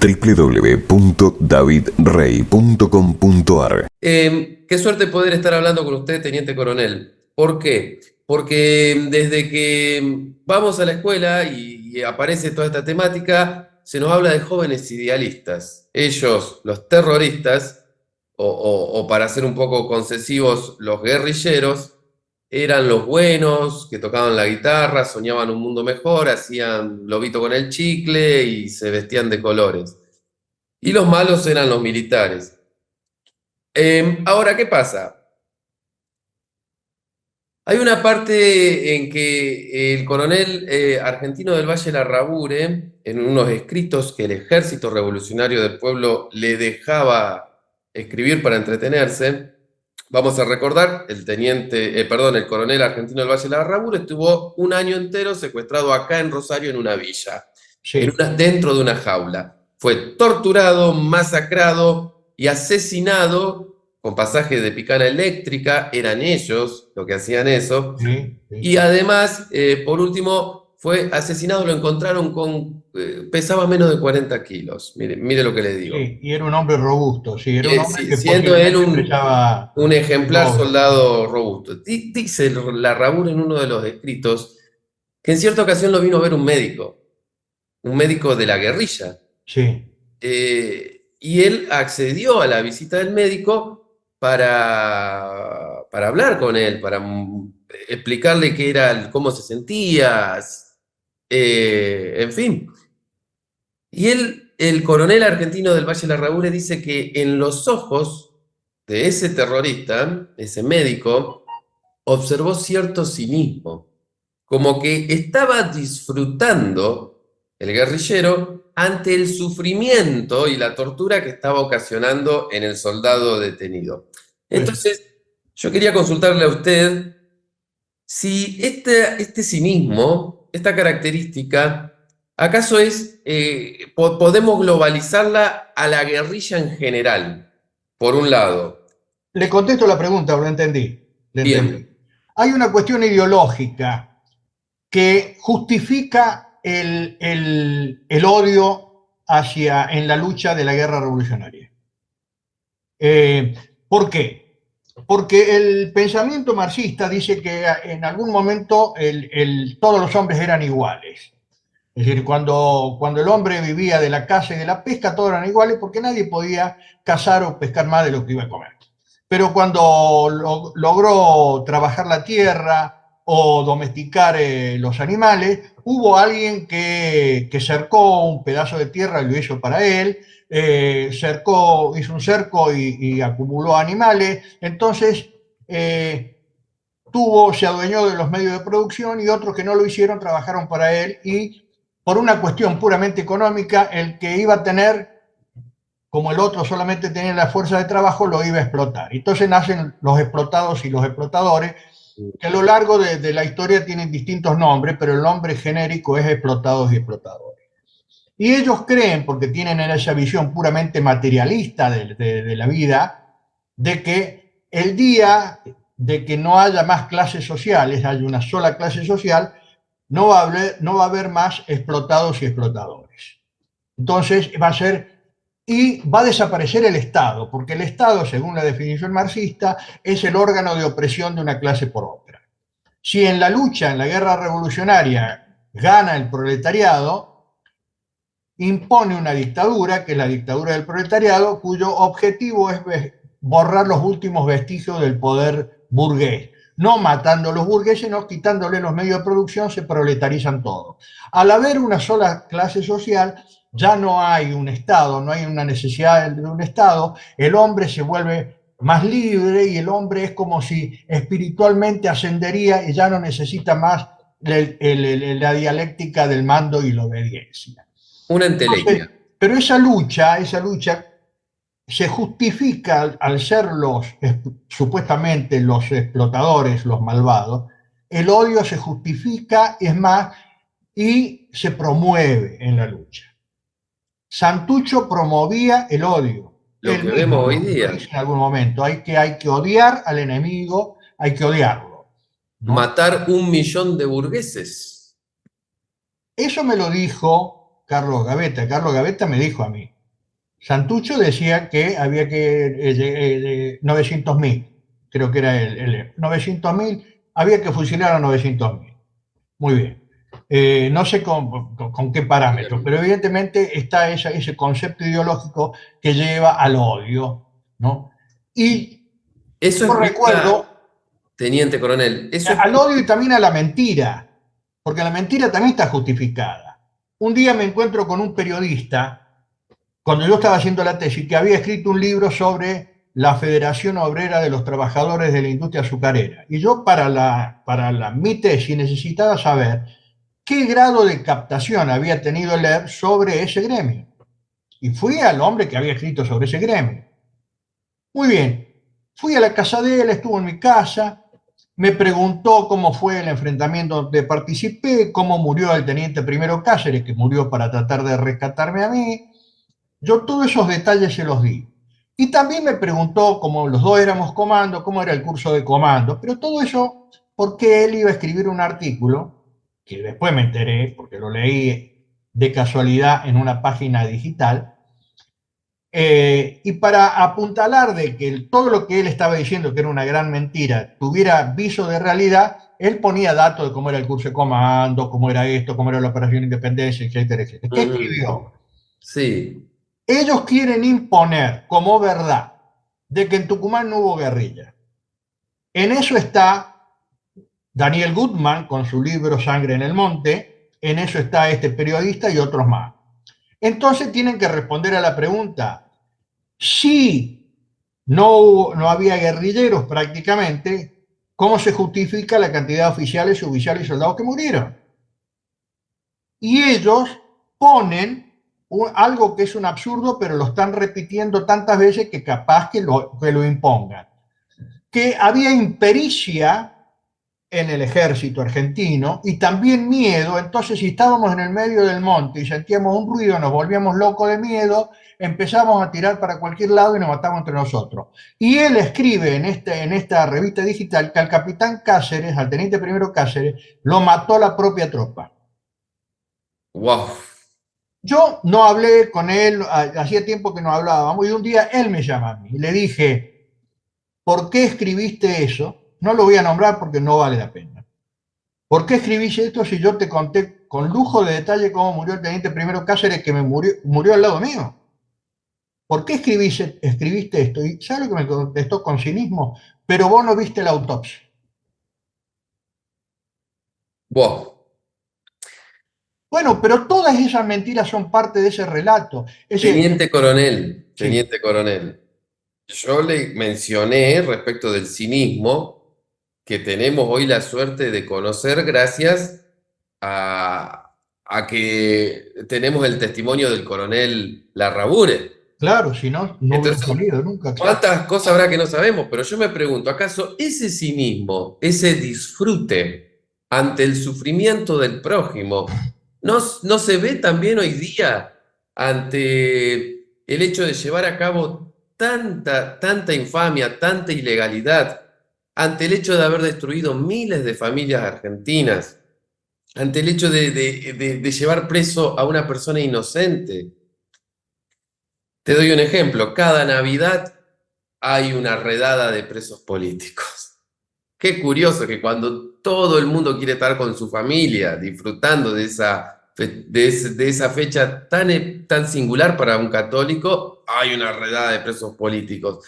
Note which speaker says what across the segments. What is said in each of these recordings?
Speaker 1: www.davidrey.com.ar.
Speaker 2: Qué suerte poder estar hablando con usted, teniente coronel. ¿Por qué? Porque desde que vamos a la escuela y aparece toda esta temática, se nos habla de jóvenes idealistas. Ellos, los terroristas, o para ser un poco concesivos, los guerrilleros, eran los buenos, que tocaban la guitarra, soñaban un mundo mejor, hacían lobito con el chicle y se vestían de colores. Y los malos eran los militares. Ahora, ¿qué pasa? Hay una parte en que el coronel argentino del Valle Larrabure, en unos escritos que el Ejército Revolucionario del Pueblo le dejaba escribir para entretenerse, vamos a recordar, el coronel argentino del Valle Larrabure estuvo un año entero secuestrado acá en Rosario en una villa,
Speaker 3: Sí,
Speaker 2: dentro de una jaula. Fue torturado, masacrado y asesinado con pasaje de picana eléctrica, eran ellos los que hacían eso.
Speaker 3: sí, sí.
Speaker 2: Y además, por último, fue asesinado, lo encontraron pesaba menos de 40 kilos. Mire lo que le digo.
Speaker 3: Sí, y era un hombre robusto, sí, era un hombre que
Speaker 2: Siendo él
Speaker 3: posiblemente pesaba
Speaker 2: un ejemplar
Speaker 3: doble.
Speaker 2: soldado robusto. Dice Larrabur en uno de los escritos que en cierta ocasión lo vino a ver un médico de la guerrilla.
Speaker 3: Sí,
Speaker 2: Y él accedió a la visita del médico para hablar con él, para explicarle qué era, cómo se sentía, en fin. Y el coronel argentino del Valle Larrabure dice que en los ojos de ese terrorista, ese médico, observó cierto cinismo, como que estaba disfrutando el guerrillero ante el sufrimiento y la tortura que estaba ocasionando en el soldado detenido.
Speaker 3: pues
Speaker 2: Entonces, yo quería consultarle a usted si este cinismo, esta característica, ¿acaso podemos globalizarla a la guerrilla en general, por un lado?
Speaker 3: le contesto la pregunta, lo entendí, le entendí.
Speaker 2: Bien,
Speaker 3: Hay una cuestión ideológica que justifica el odio en la lucha de la guerra revolucionaria. ¿Por qué? Porque el pensamiento marxista dice que en algún momento todos los hombres eran iguales. Es decir, cuando el hombre vivía de la caza y de la pesca, todos eran iguales porque nadie podía cazar o pescar más de lo que iba a comer. Pero cuando logró trabajar la tierra o domesticar los animales, hubo alguien que cercó un pedazo de tierra y lo hizo para él, hizo un cerco y acumuló animales, entonces se adueñó de los medios de producción y otros que no lo hicieron trabajaron para él y por una cuestión puramente económica, el que iba a tener, como el otro solamente tenía la fuerza de trabajo, lo iba a explotar. Entonces nacen los explotados y los explotadores, que a lo largo de la historia tienen distintos nombres, pero el nombre genérico es explotados y explotadores. Y ellos creen, porque tienen esa visión puramente materialista de la vida, de que el día de que no haya más clases sociales, hay una sola clase social, no va a haber más explotados y explotadores. Entonces va a desaparecer el Estado, porque el Estado, según la definición marxista, es el órgano de opresión de una clase por otra. Si en la lucha, en la guerra revolucionaria, gana el proletariado, impone una dictadura, que es la dictadura del proletariado, cuyo objetivo es borrar los últimos vestigios del poder burgués. No matando a los burgueses, sino quitándole los medios de producción, se proletarizan todo. Al haber una sola clase social, ya no hay un Estado, no hay una necesidad de un Estado, el hombre se vuelve más libre y el hombre es como si espiritualmente ascendería y ya no necesita más la dialéctica del mando y la obediencia.
Speaker 2: una
Speaker 3: Entonces,
Speaker 2: entelequia.
Speaker 3: pero esa lucha se justifica al ser supuestamente los explotadores, los malvados, el odio se justifica, es más, y se promueve en la lucha. Santucho promovía el odio.
Speaker 2: Lo
Speaker 3: Él
Speaker 2: que
Speaker 3: mismo
Speaker 2: vemos hoy
Speaker 3: lo
Speaker 2: día.
Speaker 3: dice en algún momento. Hay que odiar al enemigo, hay que odiarlo, ¿no?
Speaker 2: Matar 1 millón de burgueses.
Speaker 3: Eso me lo dijo Carlos Gavetta. Carlos Gavetta me dijo a mí. Santucho decía que había que 900.000, creo que era 900.000, había que fusilar a 900.000. Muy bien. No sé con qué parámetros, pero evidentemente está ese concepto ideológico que lleva al odio, ¿no? Y
Speaker 2: Eso
Speaker 3: yo
Speaker 2: explica,
Speaker 3: recuerdo
Speaker 2: teniente coronel, eso
Speaker 3: al
Speaker 2: explica.
Speaker 3: odio y también a la mentira, porque la mentira también está justificada. Un día me encuentro con un periodista, cuando yo estaba haciendo la tesis, que había escrito un libro sobre la Federación Obrera de los Trabajadores de la Industria Azucarera. Y yo mi tesis necesitaba saber qué grado de captación había tenido leer sobre ese gremio. Y fui al hombre que había escrito sobre ese gremio. Muy bien, fui a la casa de él, estuvo en mi casa, me preguntó cómo fue el enfrentamiento donde participé, cómo murió el teniente primero Cáceres, que murió para tratar de rescatarme a mí. Yo todos esos detalles se los di. Y también me preguntó, como los dos éramos comando, cómo era el curso de comando. Pero todo eso porque él iba a escribir un artículo, que después me enteré, porque lo leí de casualidad en una página digital, y para apuntalar de que todo lo que él estaba diciendo, que era una gran mentira, tuviera viso de realidad, él ponía datos de cómo era el curso de comando, cómo era esto, cómo era la operación Independencia, etcétera, etcétera. ¿Qué escribió?
Speaker 2: Sí,
Speaker 3: Ellos quieren imponer como verdad de que en Tucumán no hubo guerrilla. En eso está Daniel Goodman con su libro Sangre en el Monte, en eso está este periodista y otros más. Entonces tienen que responder a la pregunta, si no había guerrilleros prácticamente, ¿cómo se justifica la cantidad de oficiales, suboficiales y soldados que murieron? Y ellos ponen algo que es un absurdo, pero lo están repitiendo tantas veces que capaz que lo impongan. Que había impericia en el ejército argentino y también miedo, entonces si estábamos en el medio del monte y sentíamos un ruido, nos volvíamos locos de miedo, empezamos a tirar para cualquier lado y nos matamos entre nosotros. Y él escribe en esta revista digital que al capitán Cáceres, al teniente primero Cáceres, lo mató la propia tropa.
Speaker 2: wow.
Speaker 3: Yo no hablé con él, hacía tiempo que no hablábamos, y un día él me llama a mí y le dije, ¿por qué escribiste eso? No lo voy a nombrar porque no vale la pena. ¿Por qué escribiste esto si yo te conté con lujo de detalle cómo murió el teniente primero Cáceres que murió al lado mío? ¿Por qué escribiste esto? Y ¿sabes lo que me contestó con cinismo? Pero vos no viste la autopsia.
Speaker 2: Wow.
Speaker 3: Bueno, pero todas esas mentiras son parte de ese relato. Sí,
Speaker 2: Teniente coronel, yo le mencioné respecto del cinismo que tenemos hoy la suerte de conocer gracias a que tenemos el testimonio del coronel Larrabure.
Speaker 3: claro, si no, no hubiera
Speaker 2: Entonces,
Speaker 3: salido nunca, claro.
Speaker 2: ¿cuántas cosas habrá que no sabemos? Pero yo me pregunto, ¿acaso ese cinismo, ese disfrute ante el sufrimiento del prójimo, no se ve también hoy día ante el hecho de llevar a cabo tanta infamia, tanta ilegalidad, ante el hecho de haber destruido miles de familias argentinas, ante el hecho de llevar preso a una persona inocente? Te doy un ejemplo, cada Navidad hay una redada de presos políticos. Qué curioso que cuando todo el mundo quiere estar con su familia, disfrutando de esa fecha tan singular para un católico, hay una redada de presos políticos.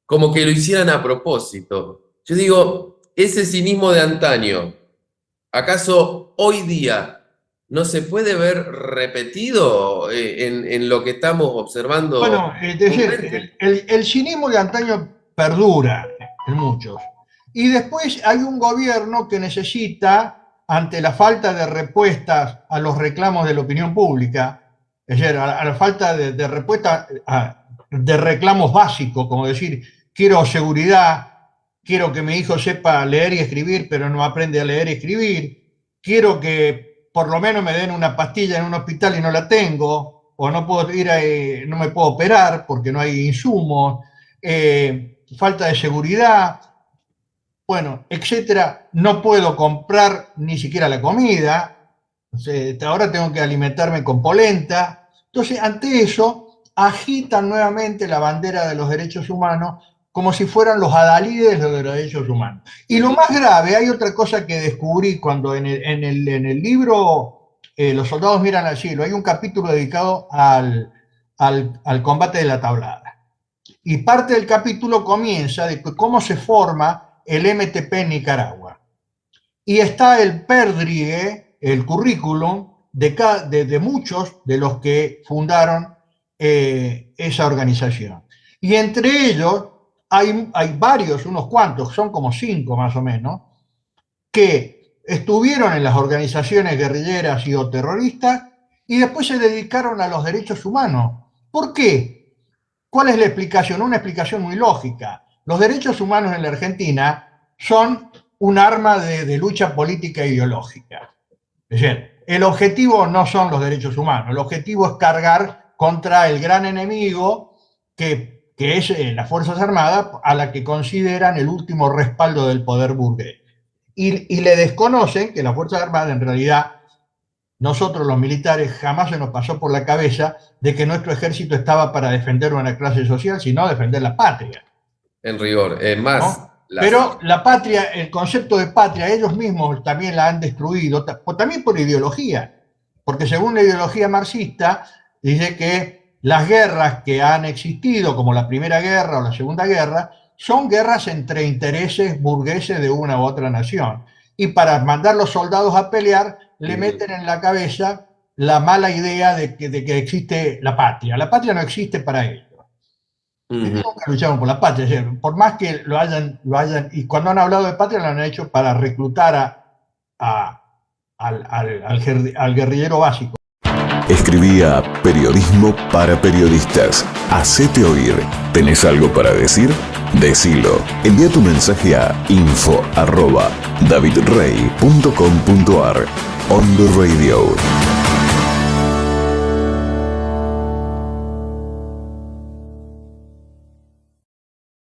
Speaker 2: Como que lo hicieran a propósito. Yo digo, ese cinismo de antaño, ¿acaso hoy día no se puede ver repetido en lo que estamos observando
Speaker 3: Bueno, es decir,
Speaker 2: comúnmente?
Speaker 3: el cinismo de antaño perdura en muchos. Y después hay un gobierno que necesita, ante la falta de respuestas a los reclamos de la opinión pública, es decir, a la falta de respuesta de reclamos básicos, como decir, quiero seguridad, quiero que mi hijo sepa leer y escribir, pero no aprende a leer y escribir, quiero que por lo menos me den una pastilla en un hospital y no la tengo, o no puedo no me puedo operar porque no hay insumos, falta de seguridad, bueno, etcétera. No puedo comprar ni siquiera la comida. Ahora tengo que alimentarme con polenta. Entonces, ante eso, agitan nuevamente la bandera de los derechos humanos como si fueran los adalides de los derechos humanos. Y lo más grave, hay otra cosa que descubrí cuando en el libro Los soldados miran al cielo, hay un capítulo dedicado al combate de la tablada. Y parte del capítulo comienza de cómo se forma el MTP en Nicaragua. Y está el perdrigue, el currículum de muchos de los que fundaron esa organización. Y entre ellos hay varios, unos cuantos, son como 5 más o menos, que estuvieron en las organizaciones guerrilleras y o terroristas y después se dedicaron a los derechos humanos. ¿Por qué? ¿Cuál es la explicación? Una explicación muy lógica. Los derechos humanos en la Argentina son un arma de lucha política e ideológica. Es decir, el objetivo no son los derechos humanos, el objetivo es cargar contra el gran enemigo que es las Fuerzas Armadas, a la que consideran el último respaldo del poder burgués. Y le desconocen que las Fuerzas Armadas, en realidad, nosotros los militares jamás se nos pasó por la cabeza de que nuestro ejército estaba para defender una clase social, sino defender la patria.
Speaker 2: En rigor, más.
Speaker 3: ¿No? Pero la patria, el concepto de patria, ellos mismos también la han destruido, también por ideología, porque según la ideología marxista, dice que las guerras que han existido, como la Primera Guerra o la Segunda Guerra, son guerras entre intereses burgueses de una u otra nación. Y para mandar los soldados a pelear, le meten en la cabeza la mala idea de que existe la patria. La patria no existe para ellos. Nunca lucharon por la patria, por más que lo hayan, y cuando han hablado de patria lo han hecho para reclutar al guerrillero básico.
Speaker 1: Escribía Periodismo para Periodistas. Hacete oír. ¿Tenés algo para decir? Decilo. Envía tu mensaje a info@davidrey.com.ar. On the Radio.